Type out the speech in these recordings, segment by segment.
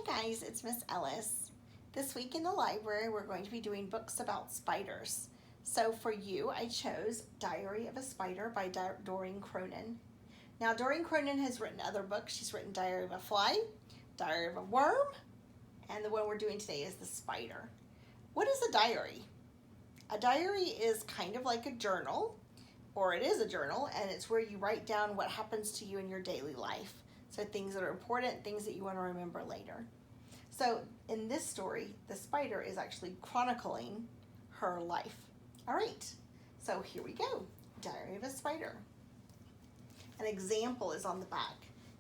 Hi guys, it's Miss Ellis. This week in the library we're going to be doing books about spiders. So for you I chose Diary of a Spider by Doreen Cronin. Now Doreen Cronin has written other books. She's written Diary of a Fly, Diary of a Worm, and the one we're doing today is The Spider. What is a diary? A diary is kind of like a journal, or it is a journal, and it's where you write down what happens to you in your daily life. So things that are important, things that you want to remember later. So in this story, the spider is actually chronicling her life. All right, so here we go. Diary of a Spider. An example is on the back.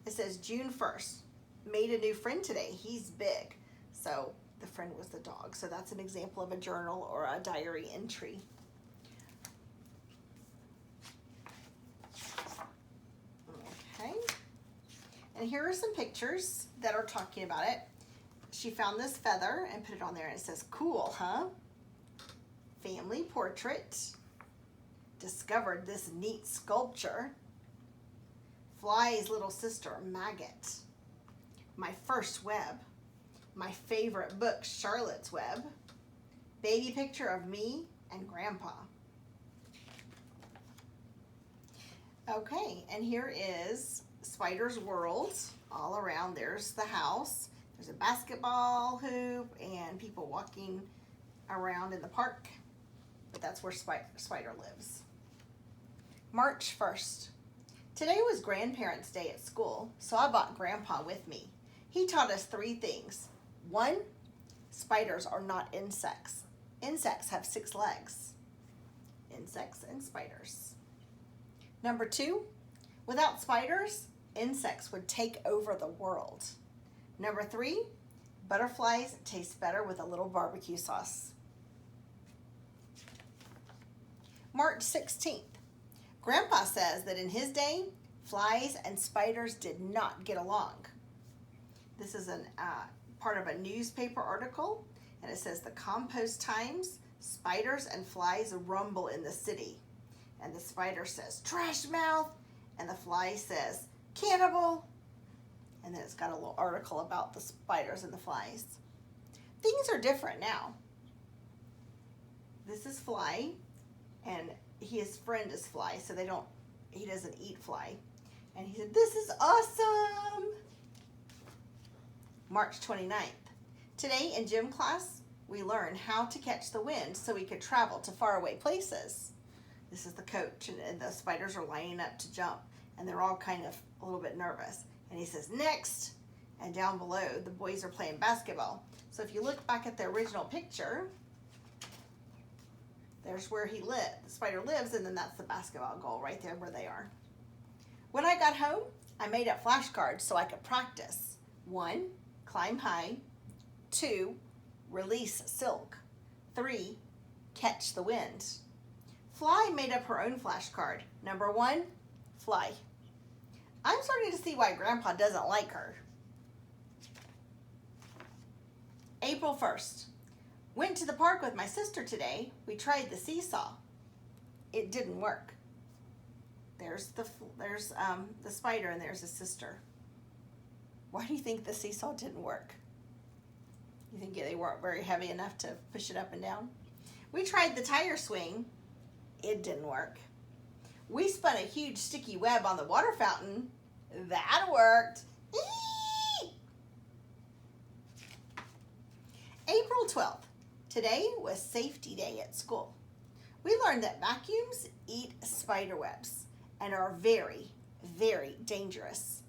It says June 1st, made a new friend today. He's big. So the friend was the dog. So that's an example of a journal or a diary entry. Okay. And here are some pictures that are talking about it. She found this feather and put it on there and it says, cool, huh? Family portrait. Discovered this neat sculpture. Fly's little sister, maggot. My first web. My favorite book, Charlotte's Web. Baby picture of me and Grandpa. Okay, and here is Spider's World. All around, there's the house. There's a basketball hoop and people walking around in the park. But that's where Spider lives. March 1st. Today was Grandparents' Day at school, so I brought Grandpa with me. He taught us 3 things. 1, spiders are not insects. Insects have 6 legs. Insects and spiders. Number 2, without spiders, insects would take over the world. Number 3, butterflies taste better with a little barbecue sauce. March 16th. Grandpa says that in his day, flies and spiders did not get along. This is part of a newspaper article, and it says the Compost Times, spiders and flies rumble in the city. And the spider says, trash mouth, and the fly says, cannibal. And then it's got a little article about the spiders and the flies. Things are different now. This is Fly, and his friend is Fly, so he doesn't eat fly. And he said, this is awesome. March 29th. Today in gym class, we learned how to catch the wind so we could travel to faraway places. This is the coach, and the spiders are lining up to jump, and they're all kind of a little bit nervous. And he says, next. And down below, the boys are playing basketball. So if you look back at the original picture, there's where the spider lives, and then that's the basketball goal right there where they are. When I got home, I made up flashcards so I could practice. 1, climb high. 2, release silk. 3, catch the wind. Fly made up her own flashcard. Number 1, fly. I'm starting to see why Grandpa doesn't like her. April 1st. Went to the park with my sister today. We tried the seesaw. It didn't work. There's the spider and there's his sister. Why do you think the seesaw didn't work? You think they weren't very heavy enough to push it up and down? We tried the tire swing. It didn't work. We spun a huge sticky web on the water fountain. That worked. Eee! April 12th. Today was safety day at school. We learned that vacuums eat spider webs and are very, very dangerous.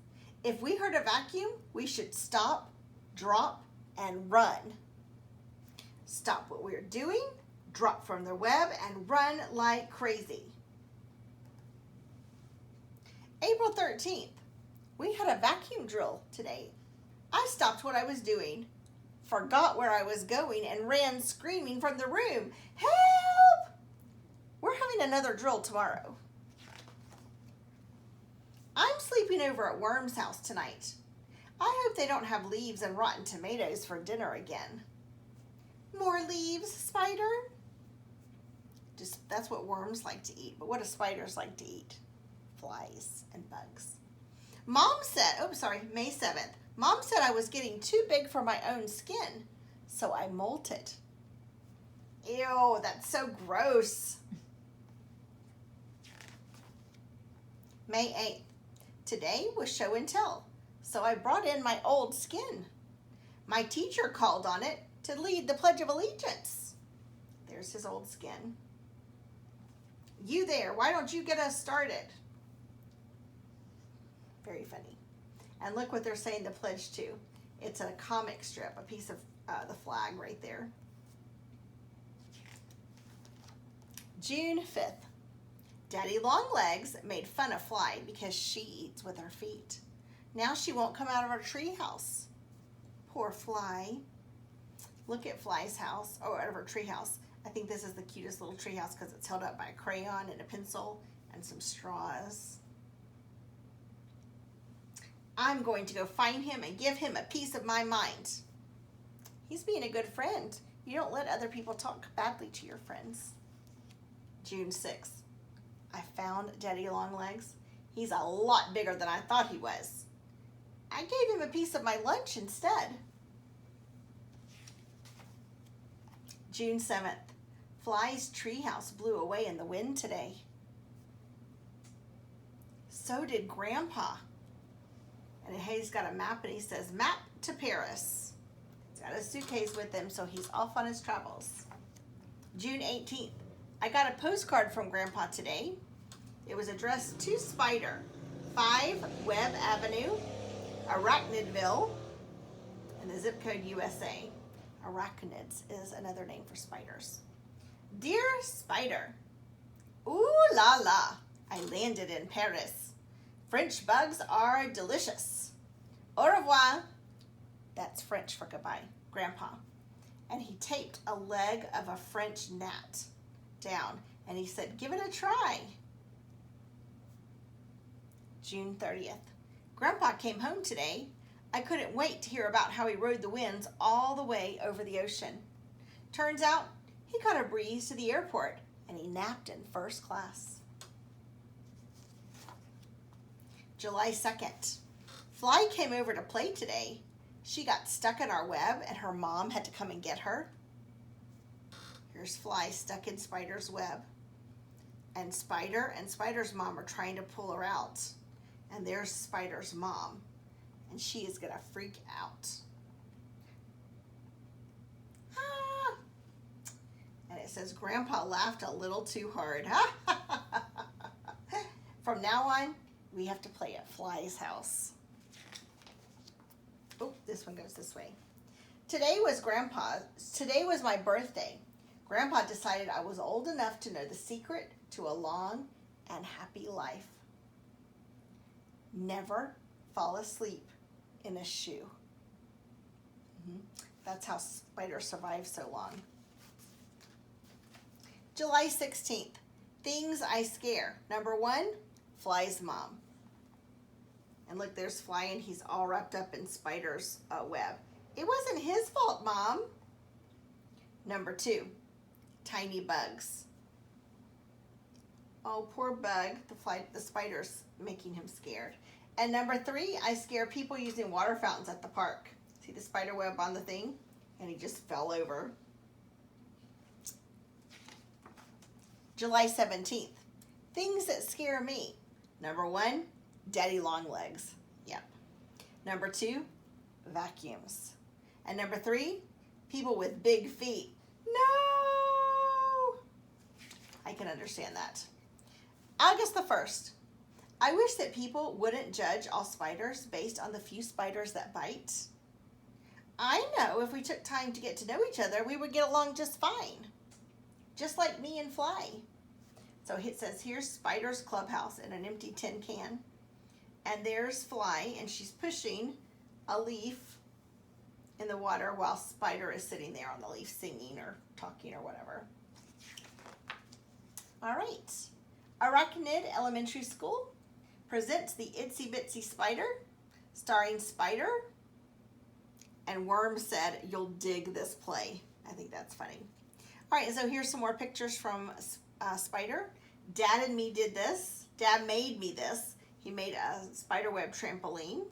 If we heard a vacuum, we should stop, drop, and run. Stop what we're doing, drop from the web, and run like crazy. April 13th. We had a vacuum drill today. I stopped what I was doing, forgot where I was going, and ran screaming from the room. Help! We're having another drill tomorrow. I'm sleeping over at Worm's house tonight. I hope they don't have leaves and rotten tomatoes for dinner again. More leaves, Spider? That's what worms like to eat, but what do spiders like to eat? Flies and bugs. Mom said, May 7th, Mom said I was getting too big for my own skin, so I molted. Ew, that's so gross. May 8th. Today was show and tell, so I brought in my old skin. My teacher called on it to lead the Pledge of Allegiance. There's his old skin. You there, why don't you get us started? Very funny. And look what they're saying the pledge to. It's a comic strip, a piece of the flag right there. June 5th. Daddy Longlegs made fun of Fly because she eats with her feet. Now she won't come out of her tree house. Poor Fly. Look at Fly's house, or out of her tree house. I think this is the cutest little tree house because it's held up by a crayon and a pencil and some straws. I'm going to go find him and give him a piece of my mind. He's being a good friend. You don't let other people talk badly to your friends. June 6th. I found Daddy Longlegs. He's a lot bigger than I thought he was. I gave him a piece of my lunch instead. June 7th. Fly's treehouse blew away in the wind today. So did Grandpa. And he's got a map and he says, "Map to Paris." He's got a suitcase with him, so he's off on his travels. June 18th. I got a postcard from Grandpa today. It was addressed to Spider, 5 Webb Avenue, Arachnidville, and the zip code USA. Arachnids is another name for spiders. Dear Spider, ooh la la, I landed in Paris. French bugs are delicious. Au revoir. That's French for goodbye, Grandpa. And he taped a leg of a French gnat down and he said, give it a try. June 30th. Grandpa came home today. I couldn't wait to hear about how he rode the winds all the way over the ocean. Turns out he caught a breeze to the airport and he napped in first class. July 2nd. Fly came over to play today. She got stuck in our web and her mom had to come and get her. Here's Fly stuck in Spider's web. And Spider's mom are trying to pull her out. And there's Spider's mom. And she is going to freak out. Ah! And it says, Grandpa laughed a little too hard. From now on, we have to play at Fly's house. Oh, this one goes this way. Today was my birthday. Grandpa decided I was old enough to know the secret to a long and happy life. Never fall asleep in a shoe. That's how spiders survive so long. July 16th. Things I scare. Number 1, Fly's mom. And look, there's Fly and he's all wrapped up in Spider's web. It wasn't his fault, Mom. Number 2, tiny bugs. Oh, poor bug. The spider's making him scared. And number 3, I scare people using water fountains at the park. See the spider web on the thing? And he just fell over. July 17th. Things that scare me. Number 1, Daddy Longlegs. Yep. Number 2, vacuums. And number 3, people with big feet. No! I can understand that. August the 1st. I wish that people wouldn't judge all spiders based on the few spiders that bite. I know if we took time to get to know each other, we would get along just fine. Just like me and Fly. So it says, here's Spider's clubhouse in an empty tin can. And there's Fly, and she's pushing a leaf in the water while Spider is sitting there on the leaf singing or talking or whatever. All right. Arachnid Elementary School presents the Itsy Bitsy Spider, starring Spider. And Worm said, you'll dig this play. I think that's funny. All right, so here's some more pictures from Spider. Dad and me did this. Dad made me this. He made a spiderweb trampoline.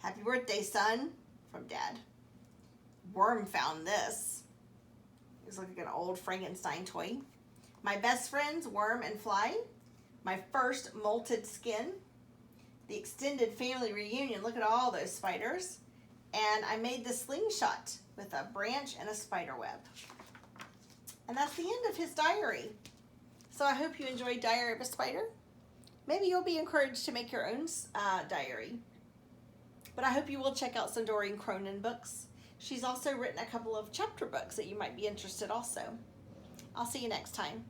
Happy birthday, son, from Dad. Worm found this. It was like an old Frankenstein toy. My best friends, Worm and Fly. My first molted skin. The extended family reunion. Look at all those spiders. And I made the slingshot with a branch and a spider web. And that's the end of his diary. So I hope you enjoyed Diary of a Spider. Maybe you'll be encouraged to make your own diary. But I hope you will check out some Doreen Cronin books. She's also written a couple of chapter books that you might be interested also. I'll see you next time.